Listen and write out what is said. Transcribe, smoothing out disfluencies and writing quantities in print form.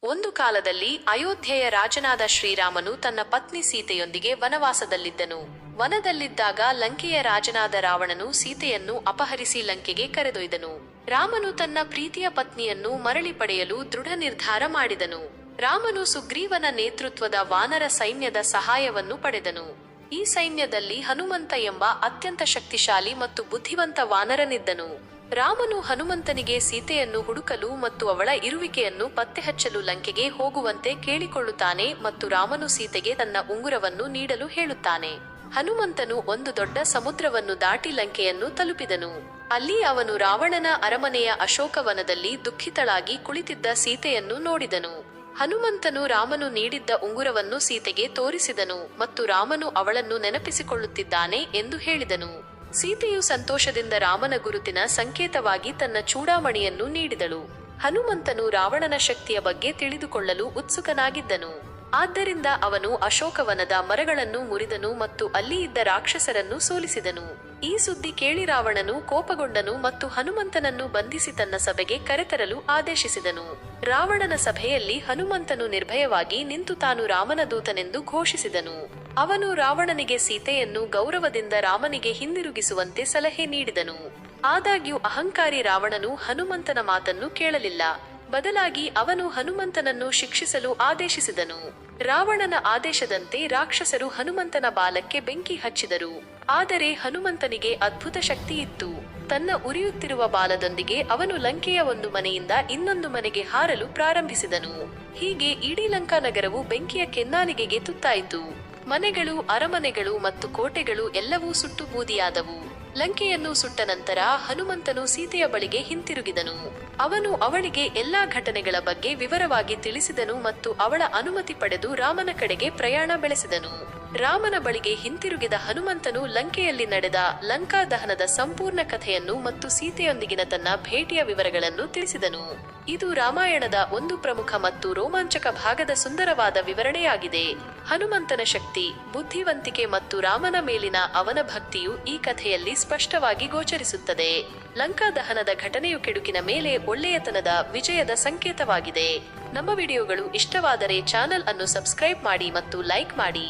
ಒಂದು ಕಾಲದಲ್ಲಿ ಅಯೋಧ್ಯೆಯ ರಾಜನಾದ ಶ್ರೀರಾಮನು ತನ್ನ ಪತ್ನಿ ಸೀತೆಯೊಂದಿಗೆ ವನವಾಸದಲ್ಲಿದ್ದನು. ವನದಲ್ಲಿದ್ದಾಗ ಲಂಕೆಯ ರಾಜನಾದ ರಾವಣನು ಸೀತೆಯನ್ನು ಅಪಹರಿಸಿ ಲಂಕೆಗೆ ಕರೆದೊಯ್ದನು. ರಾಮನು ತನ್ನ ಪ್ರೀತಿಯ ಪತ್ನಿಯನ್ನು ಮರಳಿ ಪಡೆಯಲು ದೃಢ ನಿರ್ಧಾರ ಮಾಡಿದನು. ರಾಮನು ಸುಗ್ರೀವನ ನೇತೃತ್ವದ ವಾನರ ಸೈನ್ಯದ ಸಹಾಯವನ್ನು ಪಡೆದನು. ಈ ಸೈನ್ಯದಲ್ಲಿ ಹನುಮಂತ ಎಂಬ ಅತ್ಯಂತ ಶಕ್ತಿಶಾಲಿ ಮತ್ತು ಬುದ್ಧಿವಂತ ವಾನರನಿದ್ದನು. ರಾಮನು ಹನುಮಂತನಿಗೆ ಸೀತೆಯನ್ನು ಹುಡುಕಲು ಮತ್ತು ಅವಳ ಇರುವಿಕೆಯನ್ನು ಪತ್ತೆಹಚ್ಚಲು ಲಂಕೆಗೆ ಹೋಗುವಂತೆ ಕೇಳಿಕೊಳ್ಳುತ್ತಾನೆ ಮತ್ತು ರಾಮನು ಸೀತೆಗೆ ತನ್ನ ಉಂಗುರವನ್ನು ನೀಡಲು ಹೇಳುತ್ತಾನೆ. ಹನುಮಂತನು ಒಂದು ದೊಡ್ಡ ಸಮುದ್ರವನ್ನು ದಾಟಿ ಲಂಕೆಯನ್ನು ತಲುಪಿದನು. ಅಲ್ಲಿ ಅವನು ರಾವಣನ ಅರಮನೆಯ ಅಶೋಕವನದಲ್ಲಿ ದುಃಖಿತಳಾಗಿ ಕುಳಿತಿದ್ದ ಸೀತೆಯನ್ನು ನೋಡಿದನು. ಹನುಮಂತನು ರಾಮನು ನೀಡಿದ್ದ ಉಂಗುರವನ್ನು ಸೀತೆಗೆ ತೋರಿಸಿದನು ಮತ್ತು ರಾಮನು ಅವಳನ್ನು ನೆನಪಿಸಿಕೊಳ್ಳುತ್ತಿದ್ದಾನೆ ಎಂದು ಹೇಳಿದನು. ಸೀತೆಯು ಸಂತೋಷದಿಂದ ರಾಮನ ಗುರುತಿನ ಸಂಕೇತವಾಗಿ ತನ್ನ ಚೂಡಾಮಣಿಯನ್ನು ನೀಡಿದಳು. ಹನುಮಂತನು ರಾವಣನ ಶಕ್ತಿಯ ಬಗ್ಗೆ ತಿಳಿದುಕೊಳ್ಳಲು ಉತ್ಸುಕನಾಗಿದ್ದನು. ಆದ್ದರಿಂದ ಅವನು ಅಶೋಕವನದ ಮರಗಳನ್ನು ಮುರಿದನು ಮತ್ತು ಅಲ್ಲಿ ಇದ್ದ ರಾಕ್ಷಸರನ್ನು ಸೋಲಿಸಿದನು. ಈ ಸುದ್ದಿ ಕೇಳಿ ರಾವಣನು ಕೋಪಗೊಂಡನು ಮತ್ತು ಹನುಮಂತನನ್ನು ಬಂಧಿಸಿ ತನ್ನ ಸಭೆಗೆ ಕರೆತರಲು ಆದೇಶಿಸಿದನು. ರಾವಣನ ಸಭೆಯಲ್ಲಿ ಹನುಮಂತನು ನಿರ್ಭಯವಾಗಿ ನಿಂತು ತಾನು ರಾಮನ ದೂತನೆಂದು ಘೋಷಿಸಿದನು. ಅವನು ರಾವಣನಿಗೆ ಸೀತೆಯನ್ನು ಗೌರವದಿಂದ ರಾಮನಿಗೆ ಹಿಂದಿರುಗಿಸುವಂತೆ ಸಲಹೆ ನೀಡಿದನು. ಆದಾಗ್ಯೂ ಅಹಂಕಾರಿ ರಾವಣನು ಹನುಮಂತನ ಮಾತನ್ನು ಕೇಳಲಿಲ್ಲ. ಬದಲಾಗಿ ಅವನು ಹನುಮಂತನನ್ನು ಶಿಕ್ಷಿಸಲು ಆದೇಶಿಸಿದನು. ರಾವಣನ ಆದೇಶದಂತೆ ರಾಕ್ಷಸರು ಹನುಮಂತನ ಬಾಲಕ್ಕೆ ಬೆಂಕಿ ಹಚ್ಚಿದರು. ಆದರೆ ಹನುಮಂತನಿಗೆ ಅದ್ಭುತ ಶಕ್ತಿ ಇತ್ತು. ತನ್ನ ಉರಿಯುತ್ತಿರುವ ಬಾಲದೊಂದಿಗೆ ಅವನು ಲಂಕೆಯ ಒಂದು ಮನೆಯಿಂದ ಇನ್ನೊಂದು ಮನೆಗೆ ಹಾರಲು ಪ್ರಾರಂಭಿಸಿದನು. ಹೀಗೆ ಇಡೀ ಲಂಕಾ ನಗರವು ಬೆಂಕಿಯ ಕೆನ್ನಾಲಿಗೆಗೆ ತುತ್ತಾಯಿತು. ಮನೆಗಳು, ಅರಮನೆಗಳು ಮತ್ತು ಕೋಟೆಗಳು ಎಲ್ಲವೂ ಸುಟ್ಟು ಬೂದಿಯಾದವು. ಲಂಕೆಯನ್ನು ಸುಟ್ಟ ನಂತರ ಹನುಮಂತನು ಸೀತೆಯ ಬಳಿಗೆ ಹಿಂತಿರುಗಿದನು. ಅವನು ಅವಳಿಗೆ ಎಲ್ಲಾ ಘಟನೆಗಳ ಬಗ್ಗೆ ವಿವರವಾಗಿ ತಿಳಿಸಿದನು ಮತ್ತು ಅವಳ ಅನುಮತಿ ಪಡೆದು ರಾಮನ ಕಡೆಗೆ ಪ್ರಯಾಣ ಬೆಳೆಸಿದನು. ರಾಮನ ಬಳಿಗೆ ಹಿಂತಿರುಗಿದ ಹನುಮಂತನು ಲಂಕೆಯಲ್ಲಿ ನಡೆದ ಲಂಕಾ ದಹನದ ಸಂಪೂರ್ಣ ಕಥೆಯನ್ನು ಮತ್ತು ಸೀತೆಯೊಂದಿಗಿನ ತನ್ನ ಭೇಟಿಯ ವಿವರಗಳನ್ನು ತಿಳಿಸಿದನು. ಇದು ರಾಮಾಯಣದ ಒಂದು ಪ್ರಮುಖ ಮತ್ತು ರೋಮಾಂಚಕ ಭಾಗದ ಸುಂದರವಾದ ವಿವರಣೆಯಾಗಿದೆ. ಹನುಮಂತನ ಶಕ್ತಿ, ಬುದ್ಧಿವಂತಿಕೆ ಮತ್ತು ರಾಮನ ಮೇಲಿನ ಅವನ ಭಕ್ತಿಯು ಈ ಕಥೆಯಲ್ಲಿ ಸ್ಪಷ್ಟವಾಗಿ ಗೋಚರಿಸುತ್ತದೆ. ಲಂಕಾ ದಹನದ ಘಟನೆಯು ಕೆಡುಕಿನ ಮೇಲೆ ಒಳ್ಳೆಯತನದ ವಿಜಯದ ಸಂಕೇತವಾಗಿದೆ. ನಮ್ಮ ವಿಡಿಯೋಗಳು ಇಷ್ಟವಾದರೆ ಚಾನೆಲ್ ಅನ್ನು ಸಬ್ಸ್ಕ್ರೈಬ್ ಮಾಡಿ ಮತ್ತು ಲೈಕ್ ಮಾಡಿ.